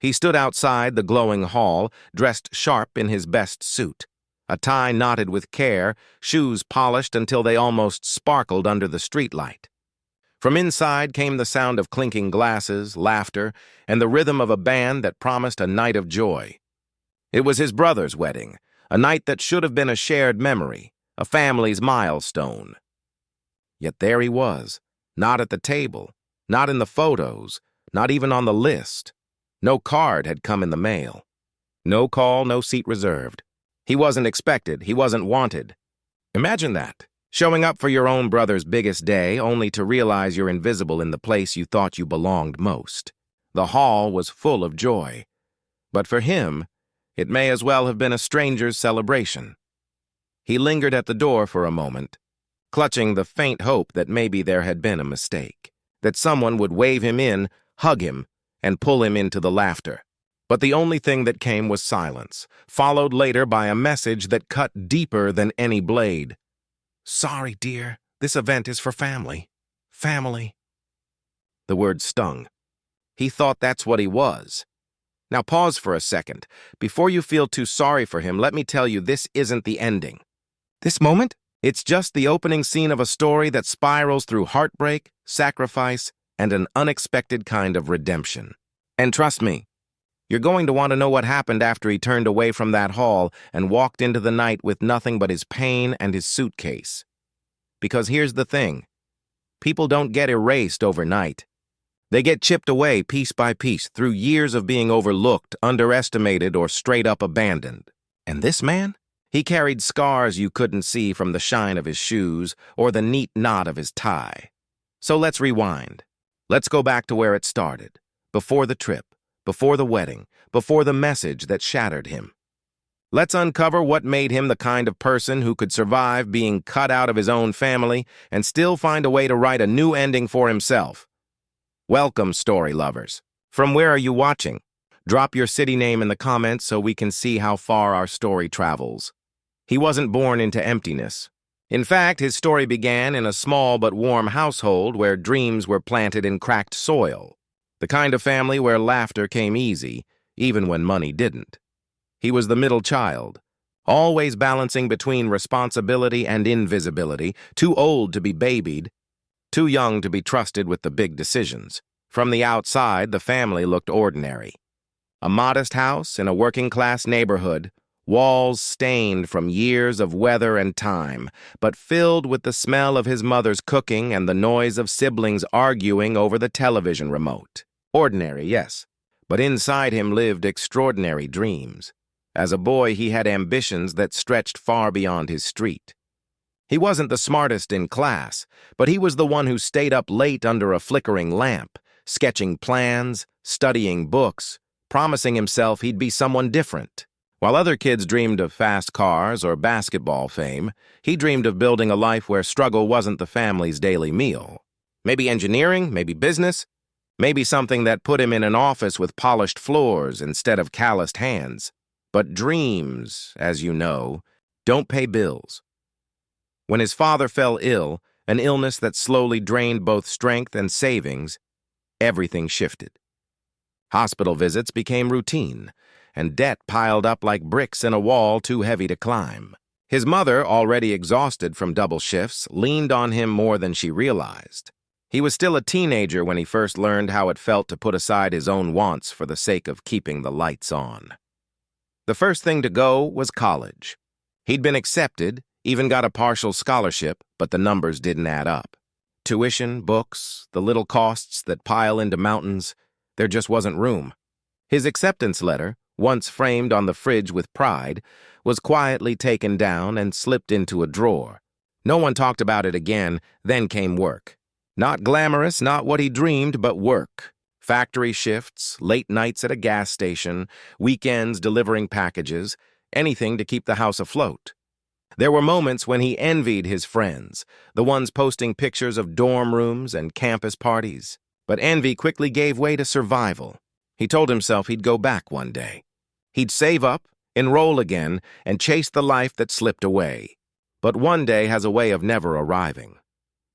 He stood outside the glowing hall, dressed sharp in his best suit. A tie knotted with care, shoes polished until they almost sparkled under the streetlight. From inside came the sound of clinking glasses, laughter, and the rhythm of a band that promised a night of joy. It was his brother's wedding, a night that should have been a shared memory, a family's milestone. Yet there he was, not at the table, not in the photos, not even on the list. No card had come in the mail. No call, no seat reserved. He wasn't expected, he wasn't wanted. Imagine that, showing up for your own brother's biggest day only to realize you're invisible in the place you thought you belonged most. The hall was full of joy. But for him, it may as well have been a stranger's celebration. He lingered at the door for a moment, clutching the faint hope that maybe there had been a mistake, that someone would wave him in, hug him, and pull him into the laughter. But the only thing that came was silence, followed later by a message that cut deeper than any blade. "Sorry, dear. This event is for family. Family." The word stung. He thought that's what he was. Now pause for a second. Before you feel too sorry for him, let me tell you this isn't the ending. This moment? It's just the opening scene of a story that spirals through heartbreak, sacrifice, and an unexpected kind of redemption. And trust me, you're going to want to know what happened after he turned away from that hall and walked into the night with nothing but his pain and his suitcase. Because here's the thing. People don't get erased overnight. They get chipped away piece by piece through years of being overlooked, underestimated, or straight up abandoned. And this man? He carried scars you couldn't see from the shine of his shoes or the neat knot of his tie. So let's rewind. Let's go back to where it started, before the trip, before the wedding, before the message that shattered him. Let's uncover what made him the kind of person who could survive being cut out of his own family and still find a way to write a new ending for himself. Welcome, story lovers. From where are you watching? Drop your city name in the comments so we can see how far our story travels. He wasn't born into emptiness. In fact, his story began in a small but warm household where dreams were planted in cracked soil. The kind of family where laughter came easy, even when money didn't. He was the middle child, always balancing between responsibility and invisibility, too old to be babied, too young to be trusted with the big decisions. From the outside, the family looked ordinary. A modest house in a working-class neighborhood, walls stained from years of weather and time, but filled with the smell of his mother's cooking and the noise of siblings arguing over the television remote. Ordinary, yes, but inside him lived extraordinary dreams. As a boy, he had ambitions that stretched far beyond his street. He wasn't the smartest in class, but he was the one who stayed up late under a flickering lamp, sketching plans, studying books, promising himself he'd be someone different. While other kids dreamed of fast cars or basketball fame, he dreamed of building a life where struggle wasn't the family's daily meal. Maybe engineering, maybe business, maybe something that put him in an office with polished floors instead of calloused hands. But dreams, as you know, don't pay bills. When his father fell ill, an illness that slowly drained both strength and savings, everything shifted. Hospital visits became routine, and debt piled up like bricks in a wall too heavy to climb. His mother, already exhausted from double shifts, leaned on him more than she realized. He was still a teenager when he first learned how it felt to put aside his own wants for the sake of keeping the lights on. The first thing to go was college. He'd been accepted, even got a partial scholarship, but the numbers didn't add up. Tuition, books, the little costs that pile into mountains, there just wasn't room. His acceptance letter, once framed on the fridge with pride, was quietly taken down and slipped into a drawer. No one talked about it again. Then came work. Not glamorous, not what he dreamed, but work. Factory shifts, late nights at a gas station, weekends delivering packages, anything to keep the house afloat. There were moments when he envied his friends, the ones posting pictures of dorm rooms and campus parties. But envy quickly gave way to survival. He told himself he'd go back one day. He'd save up, enroll again, and chase the life that slipped away. But one day has a way of never arriving.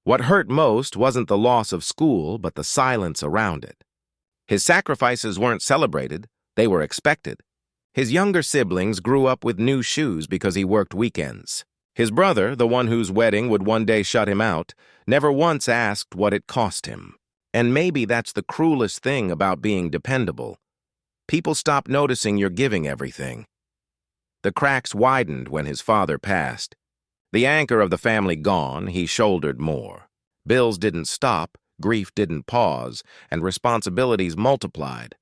What hurt most wasn't the loss of school, but the silence around it. His sacrifices weren't celebrated, They were expected. His younger siblings grew up with new shoes because he worked weekends. His brother, the one whose wedding would one day shut him out, never once asked what it cost him. And maybe that's the cruelest thing about being dependable. People stop noticing you're giving everything. The cracks widened when his father passed. The anchor of the family gone, he shouldered more. Bills didn't stop, grief didn't pause, and responsibilities multiplied.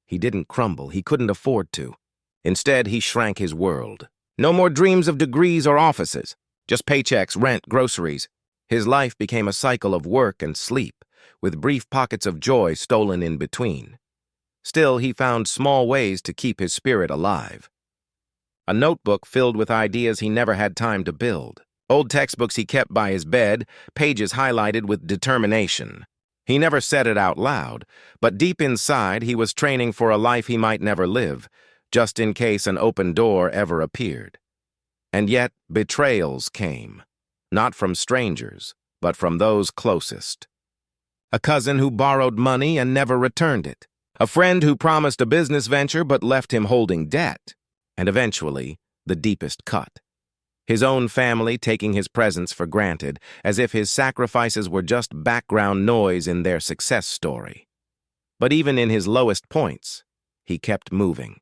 He didn't crumble, he couldn't afford to. Instead, he shrank his world. No more dreams of degrees or offices, just paychecks, rent, groceries. His life became a cycle of work and sleep, with brief pockets of joy stolen in between. Still, he found small ways to keep his spirit alive. A notebook filled with ideas he never had time to build. Old textbooks he kept by his bed, pages highlighted with determination. He never said it out loud, but deep inside he was training for a life he might never live, just in case an open door ever appeared. And yet, betrayals came, not from strangers, but from those closest. A cousin who borrowed money and never returned it. A friend who promised a business venture but left him holding debt. And eventually, the deepest cut. His own family taking his presence for granted, as if his sacrifices were just background noise in their success story. But even in his lowest points, he kept moving.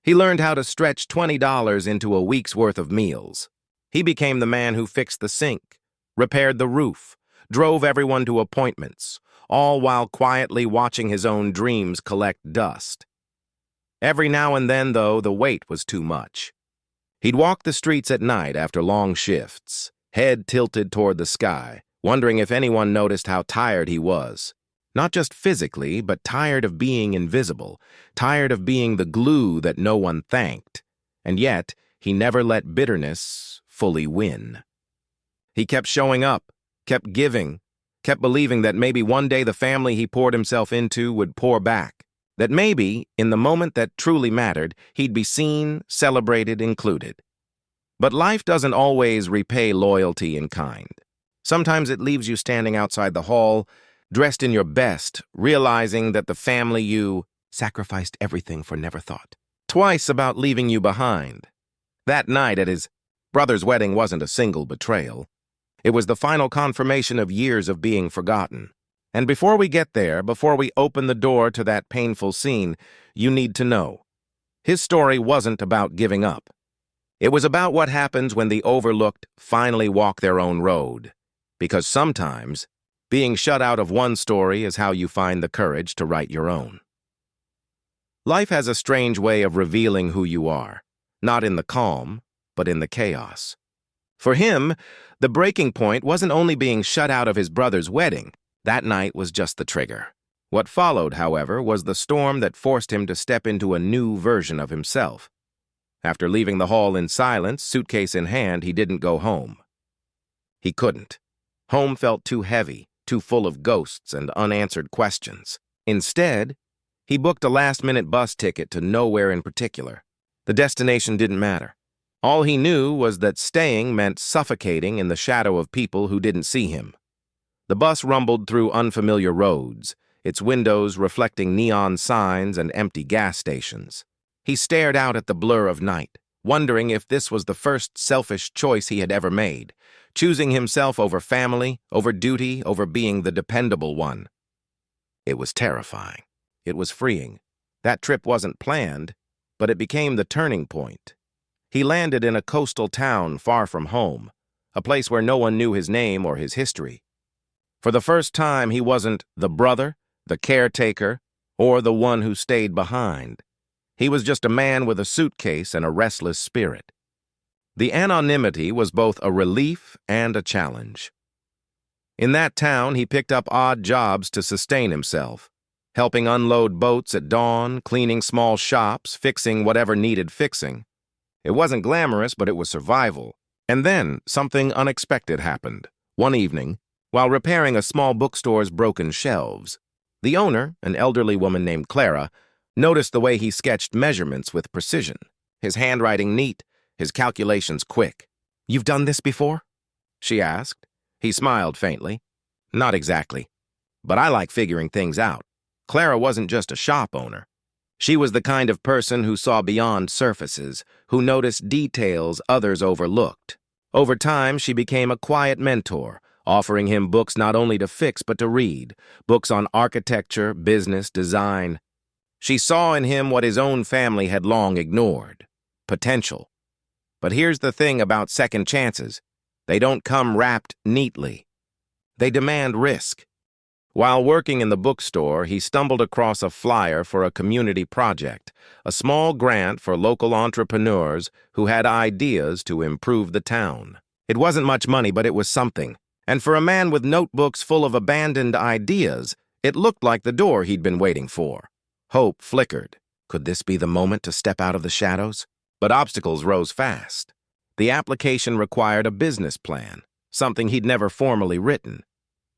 He learned how to stretch $20 into a week's worth of meals. He became the man who fixed the sink, repaired the roof, drove everyone to appointments, all while quietly watching his own dreams collect dust. Every now and then, though, the weight was too much. He'd walk the streets at night after long shifts, head tilted toward the sky, wondering if anyone noticed how tired he was. Not just physically, but tired of being invisible, tired of being the glue that no one thanked. And yet, he never let bitterness fully win. He kept showing up, kept giving, kept believing that maybe one day the family he poured himself into would pour back. That maybe, in the moment that truly mattered, he'd be seen, celebrated, included. But life doesn't always repay loyalty in kind. Sometimes it leaves you standing outside the hall, dressed in your best, realizing that the family you sacrificed everything for never thought twice about leaving you behind. That night at his brother's wedding wasn't a single betrayal. It was the final confirmation of years of being forgotten. And before we get there, before we open the door to that painful scene, you need to know. His story wasn't about giving up. It was about what happens when the overlooked finally walk their own road. Because sometimes, being shut out of one story is how you find the courage to write your own. Life has a strange way of revealing who you are, not in the calm, but in the chaos. For him, the breaking point wasn't only being shut out of his brother's wedding. That night was just the trigger. What followed, however, was the storm that forced him to step into a new version of himself. After leaving the hall in silence, suitcase in hand, he didn't go home. He couldn't. Home felt too heavy, too full of ghosts and unanswered questions. Instead, he booked a last-minute bus ticket to nowhere in particular. The destination didn't matter. All he knew was that staying meant suffocating in the shadow of people who didn't see him. The bus rumbled through unfamiliar roads, its windows reflecting neon signs and empty gas stations. He stared out at the blur of night, wondering if this was the first selfish choice he had ever made, choosing himself over family, over duty, over being the dependable one. It was terrifying. It was freeing. That trip wasn't planned, but it became the turning point. He landed in a coastal town far from home, a place where no one knew his name or his history. For the first time, he wasn't the brother, the caretaker, or the one who stayed behind. He was just a man with a suitcase and a restless spirit. The anonymity was both a relief and a challenge. In that town, he picked up odd jobs to sustain himself, helping unload boats at dawn, cleaning small shops, fixing whatever needed fixing. It wasn't glamorous, but it was survival. And then something unexpected happened. One evening, while repairing a small bookstore's broken shelves, the owner, an elderly woman named Clara, noticed the way he sketched measurements with precision, his handwriting neat, his calculations quick. "You've done this before?" she asked. He smiled faintly. "Not exactly, but I like figuring things out." Clara wasn't just a shop owner. She was the kind of person who saw beyond surfaces, who noticed details others overlooked. Over time, she became a quiet mentor, offering him books not only to fix but to read, books on architecture, business, design. She saw in him what his own family had long ignored: potential. But here's the thing about second chances. They don't come wrapped neatly. They demand risk. While working in the bookstore, he stumbled across a flyer for a community project, a small grant for local entrepreneurs who had ideas to improve the town. It wasn't much money, but it was something. And for a man with notebooks full of abandoned ideas, it looked like the door he'd been waiting for. Hope flickered. Could this be the moment to step out of the shadows? But obstacles rose fast. The application required a business plan, something he'd never formally written.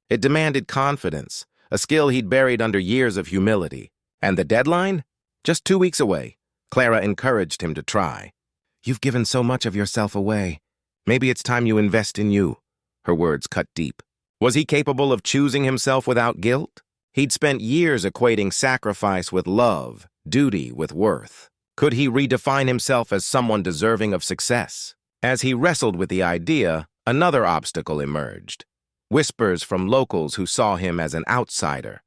It demanded confidence, a skill he'd buried under years of humility. And the deadline? Just 2 weeks away. Clara encouraged him to try. "You've given so much of yourself away. Maybe it's time you invest in you." Her words cut deep. Was he capable of choosing himself without guilt? He'd spent years equating sacrifice with love, duty with worth. Could he redefine himself as someone deserving of success? As he wrestled with the idea, another obstacle emerged. Whispers from locals who saw him as an outsider.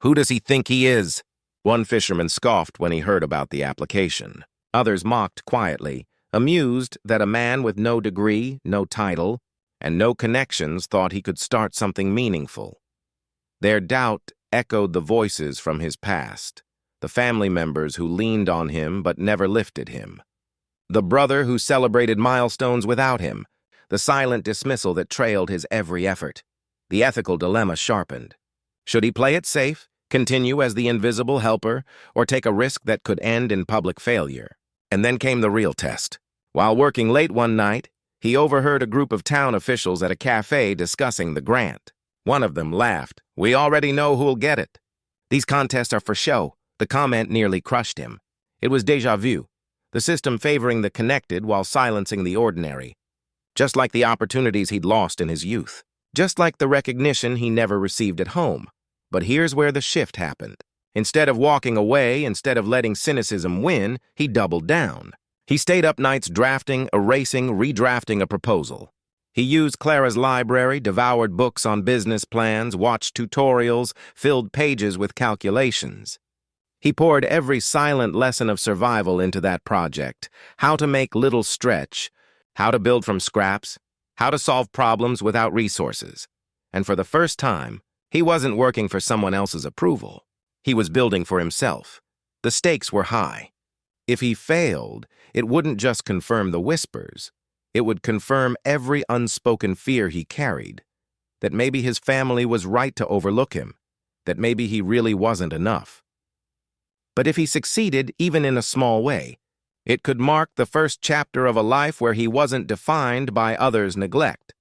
"Who does he think he is?" One fisherman scoffed when he heard about the application. Others mocked quietly, amused that a man with no degree, no title, and no connections thought he could start something meaningful. Their doubt echoed the voices from his past, the family members who leaned on him but never lifted him, the brother who celebrated milestones without him, the silent dismissal that trailed his every effort. The ethical dilemma sharpened. Should he play it safe, continue as the invisible helper, or take a risk that could end in public failure? And then came the real test. While working late one night, he overheard a group of town officials at a cafe discussing the grant. One of them laughed. "We already know who'll get it. These contests are for show." The comment nearly crushed him. It was déjà vu, the system favoring the connected while silencing the ordinary. Just like the opportunities he'd lost in his youth. Just like the recognition he never received at home. But here's where the shift happened. Instead of walking away, instead of letting cynicism win, he doubled down. He stayed up nights drafting, erasing, redrafting a proposal. He used Clara's library, devoured books on business plans, watched tutorials, filled pages with calculations. He poured every silent lesson of survival into that project. How to make little stretch, how to build from scraps, how to solve problems without resources. And for the first time, he wasn't working for someone else's approval. He was building for himself. The stakes were high. If he failed, it wouldn't just confirm the whispers. It would confirm every unspoken fear he carried. That maybe his family was right to overlook him. That maybe he really wasn't enough. But if he succeeded, even in a small way, it could mark the first chapter of a life where he wasn't defined by others' neglect.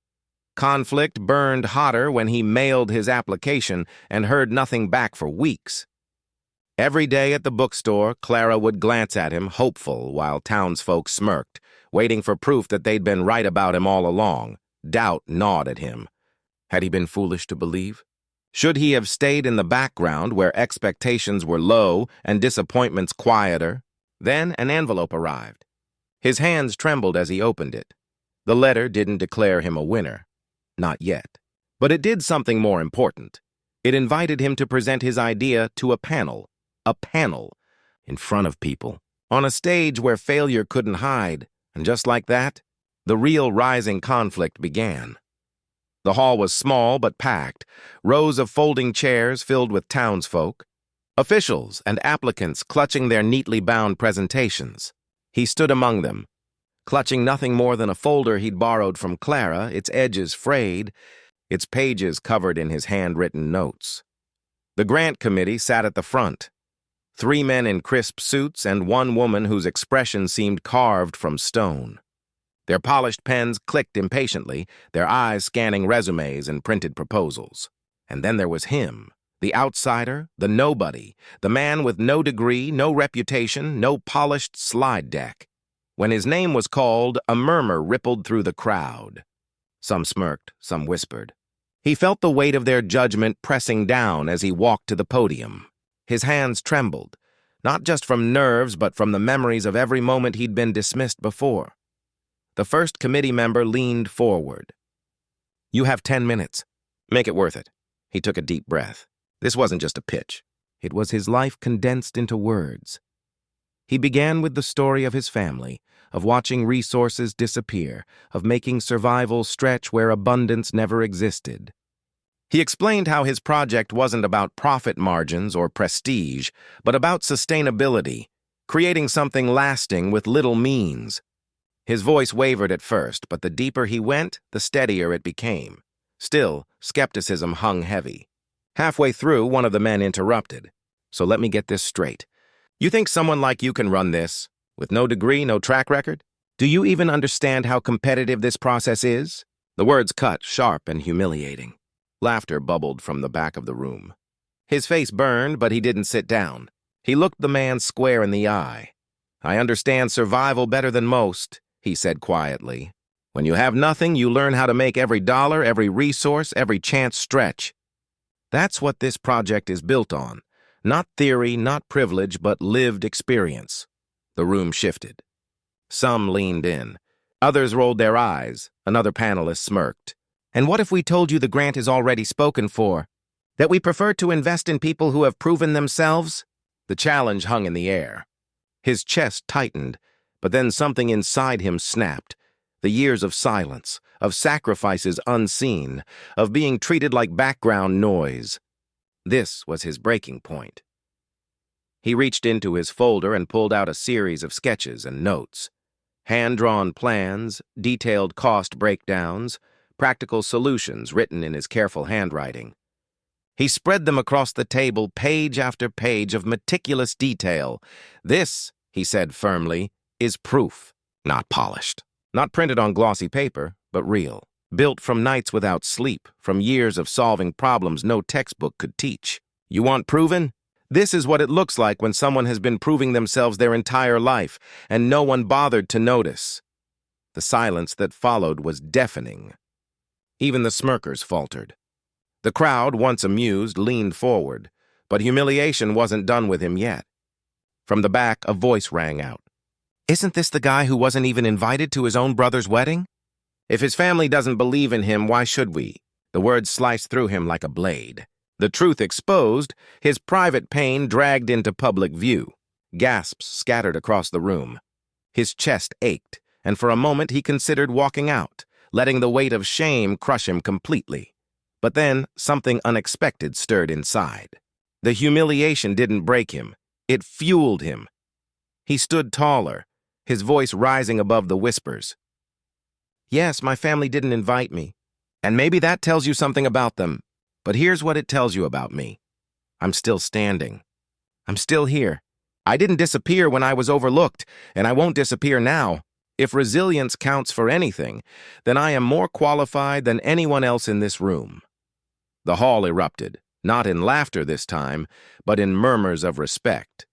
Conflict burned hotter when he mailed his application and heard nothing back for weeks. Every day at the bookstore, Clara would glance at him, hopeful, while townsfolk smirked, waiting for proof that they'd been right about him all along. Doubt gnawed at him. Had he been foolish to believe? Should he have stayed in the background where expectations were low and disappointments quieter? Then an envelope arrived. His hands trembled as he opened it. The letter didn't declare him a winner. Not yet. But it did something more important. It invited him to present his idea to a panel, in front of people, on a stage where failure couldn't hide. And just like that, the real rising conflict began. The hall was small but packed, rows of folding chairs filled with townsfolk, officials and applicants clutching their neatly bound presentations. He stood among them, clutching nothing more than a folder he'd borrowed from Clara, its edges frayed, its pages covered in his handwritten notes. The grant committee sat at the front. 3 men in crisp suits and 1 woman whose expression seemed carved from stone. Their polished pens clicked impatiently, their eyes scanning resumes and printed proposals. And then there was him, the outsider, the nobody, the man with no degree, no reputation, no polished slide deck. When his name was called, a murmur rippled through the crowd. Some smirked, some whispered. He felt the weight of their judgment pressing down as he walked to the podium. His hands trembled. not just from nerves, but from the memories of every moment he'd been dismissed before. The first committee member leaned forward. "You have 10 minutes. Make it worth it." He took a deep breath. This wasn't just a pitch. It was his life condensed into words. He began with the story of his family, of watching resources disappear, of making survival stretch where abundance never existed. He explained how his project wasn't about profit margins or prestige, but about sustainability, creating something lasting with little means. His voice wavered at first, but the deeper he went, the steadier it became. Still, skepticism hung heavy. Halfway through, one of the men interrupted. "So let me get this straight. You think someone like you can run this, with no degree, no track record? Do you even understand how competitive this process is?" The words cut, sharp and humiliating. Laughter bubbled from the back of the room. His face burned, but he didn't sit down. He looked the man square in the eye. "I understand survival better than most," he said quietly. "When you have nothing, you learn how to make every dollar, every resource, every chance stretch. That's what this project is built on. Not theory, not privilege, but lived experience." The room shifted. Some leaned in. Others rolled their eyes. Another panelist smirked. "And what if we told you the grant is already spoken for? That we prefer to invest in people who have proven themselves?" The challenge hung in the air. His chest tightened, but then something inside him snapped. The years of silence, of sacrifices unseen, of being treated like background noise. This was his breaking point. He reached into his folder and pulled out a series of sketches and notes. Hand-drawn plans, detailed cost breakdowns, practical solutions written in his careful handwriting. He spread them across the table, page after page of meticulous detail. "This," he said firmly, "is proof, not polished. Not printed on glossy paper, but real. Built from nights without sleep, from years of solving problems no textbook could teach. You want proven? This is what it looks like when someone has been proving themselves their entire life, and no one bothered to notice." The silence that followed was deafening. Even the smirkers faltered. The crowd, once amused, leaned forward, but humiliation wasn't done with him yet. From the back, a voice rang out. "Isn't this the guy who wasn't even invited to his own brother's wedding? If his family doesn't believe in him, why should we?" The words sliced through him like a blade. The truth exposed, his private pain dragged into public view. Gasps scattered across the room. His chest ached, and for a moment he considered walking out, letting the weight of shame crush him completely. But then something unexpected stirred inside. The humiliation didn't break him. It fueled him. He stood taller, his voice rising above the whispers. "Yes, my family didn't invite me. And maybe that tells you something about them. But here's what it tells you about me. I'm still standing. I'm still here. I didn't disappear when I was overlooked, and I won't disappear now. If resilience counts for anything, then I am more qualified than anyone else in this room." The hall erupted, not in laughter this time, but in murmurs of respect.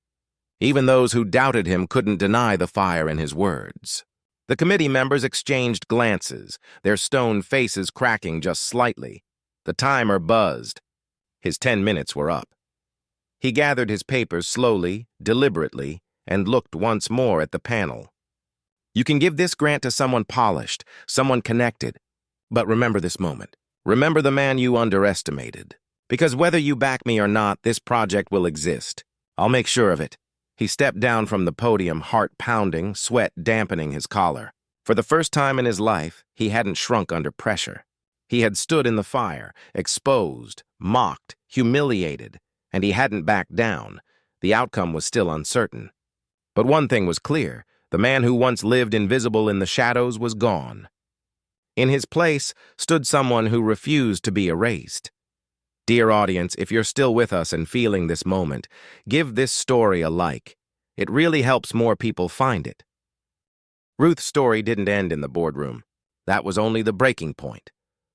Even those who doubted him couldn't deny the fire in his words. The committee members exchanged glances, their stone faces cracking just slightly. The timer buzzed. His 10 minutes were up. He gathered his papers slowly, deliberately, and looked once more at the panel. "You can give this grant to someone polished, someone connected. But remember this moment. Remember the man you underestimated. Because whether you back me or not, this project will exist. I'll make sure of it." He stepped down from the podium, heart pounding, sweat dampening his collar. For the first time in his life, he hadn't shrunk under pressure. He had stood in the fire, exposed, mocked, humiliated, and he hadn't backed down. The outcome was still uncertain. But one thing was clear. The man who once lived invisible in the shadows was gone. In his place stood someone who refused to be erased. Dear audience, if you're still with us and feeling this moment, give this story a like. It really helps more people find it. Ruth's story didn't end in the boardroom. That was only the breaking point.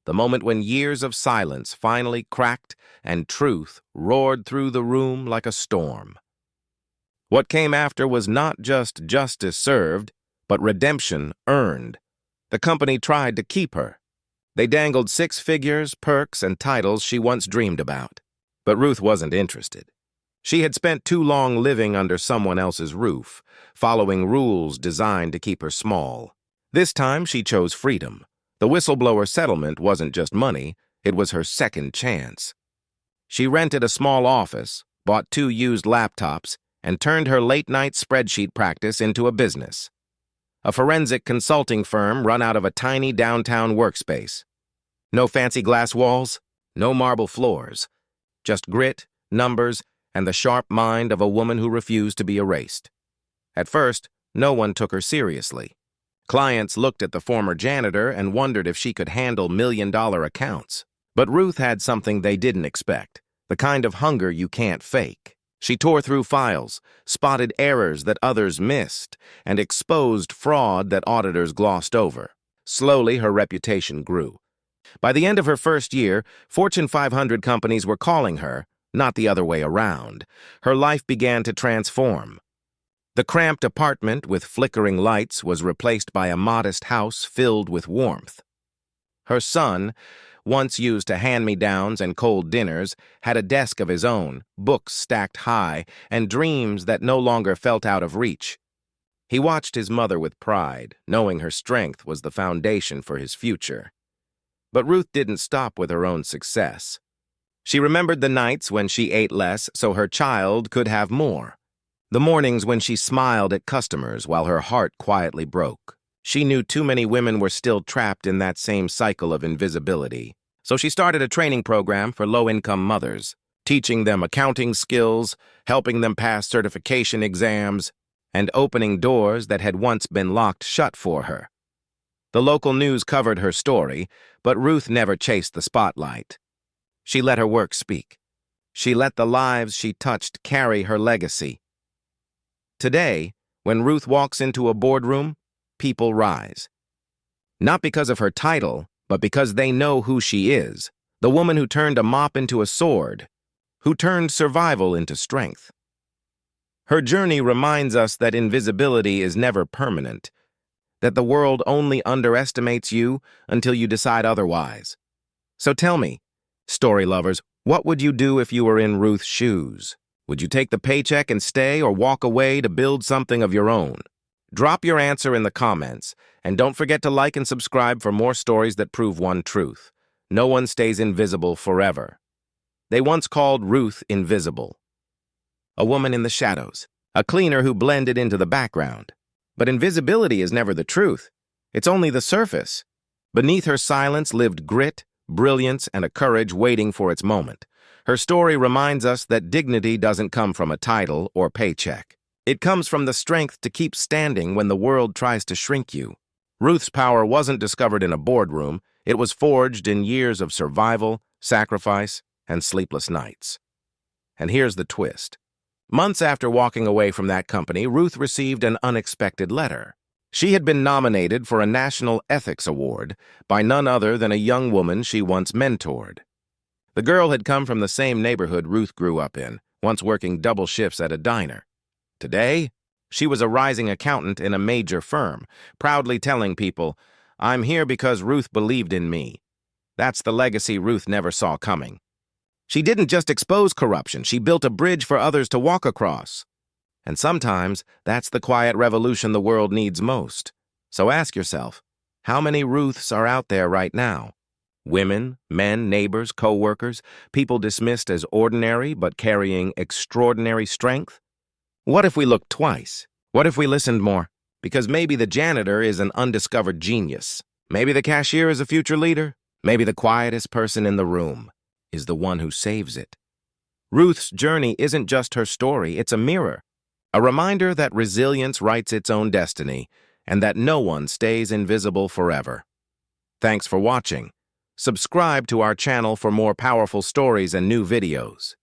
The moment when years of silence finally cracked and truth roared through the room like a storm. What came after was not just justice served, but redemption earned. The company tried to keep her. They dangled 6 figures, perks, and titles she once dreamed about. But Ruth wasn't interested. She had spent too long living under someone else's roof, following rules designed to keep her small. This time, she chose freedom. The whistleblower settlement wasn't just money, it was her second chance. She rented a small office, bought 2 used laptops, and turned her late-night spreadsheet practice into a business. A forensic consulting firm run out of a tiny downtown workspace. No fancy glass walls, no marble floors, just grit, numbers, and the sharp mind of a woman who refused to be erased. At first, no one took her seriously. Clients looked at the former janitor and wondered if she could handle million-dollar accounts. But Ruth had something they didn't expect, the kind of hunger you can't fake. She tore through files, spotted errors that others missed, and exposed fraud that auditors glossed over. Slowly, her reputation grew. By the end of her first year, Fortune 500 companies were calling her, not the other way around. Her life began to transform. The cramped apartment with flickering lights was replaced by a modest house filled with warmth. Her son, once used to hand-me-downs and cold dinners, had a desk of his own, books stacked high, and dreams that no longer felt out of reach. He watched his mother with pride, knowing her strength was the foundation for his future. But Ruth didn't stop with her own success. She remembered the nights when she ate less so her child could have more. The mornings when she smiled at customers while her heart quietly broke. She knew too many women were still trapped in that same cycle of invisibility. So she started a training program for low-income mothers, teaching them accounting skills, helping them pass certification exams, and opening doors that had once been locked shut for her. The local news covered her story, but Ruth never chased the spotlight. She let her work speak. She let the lives she touched carry her legacy. Today, when Ruth walks into a boardroom, people rise. Not because of her title, but because they know who she is, the woman who turned a mop into a sword, who turned survival into strength. Her journey reminds us that invisibility is never permanent, that the world only underestimates you until you decide otherwise. So tell me, story lovers, what would you do if you were in Ruth's shoes? Would you take the paycheck and stay or walk away to build something of your own? Drop your answer in the comments, and don't forget to like and subscribe for more stories that prove one truth. No one stays invisible forever. They once called Ruth invisible. A woman in the shadows, a cleaner who blended into the background. But invisibility is never the truth. It's only the surface. Beneath her silence lived grit, brilliance, and a courage waiting for its moment. Her story reminds us that dignity doesn't come from a title or paycheck. It comes from the strength to keep standing when the world tries to shrink you. Ruth's power wasn't discovered in a boardroom. It was forged in years of survival, sacrifice, and sleepless nights. And here's the twist. Months after walking away from that company, Ruth received an unexpected letter. She had been nominated for a National Ethics Award by none other than a young woman she once mentored. The girl had come from the same neighborhood Ruth grew up in, once working double shifts at a diner. Today, she was a rising accountant in a major firm, proudly telling people, "I'm here because Ruth believed in me." That's the legacy Ruth never saw coming. She didn't just expose corruption, she built a bridge for others to walk across. And sometimes, that's the quiet revolution the world needs most. So ask yourself, how many Ruths are out there right now? Women, men, neighbors, co-workers, people dismissed as ordinary but carrying extraordinary strength? What if we looked twice? What if we listened more? Because maybe the janitor is an undiscovered genius. Maybe the cashier is a future leader. Maybe the quietest person in the room is the one who saves it. Ruth's journey isn't just her story, it's a mirror. A reminder that resilience writes its own destiny and that no one stays invisible forever. Thanks for watching. Subscribe to our channel for more powerful stories and new videos.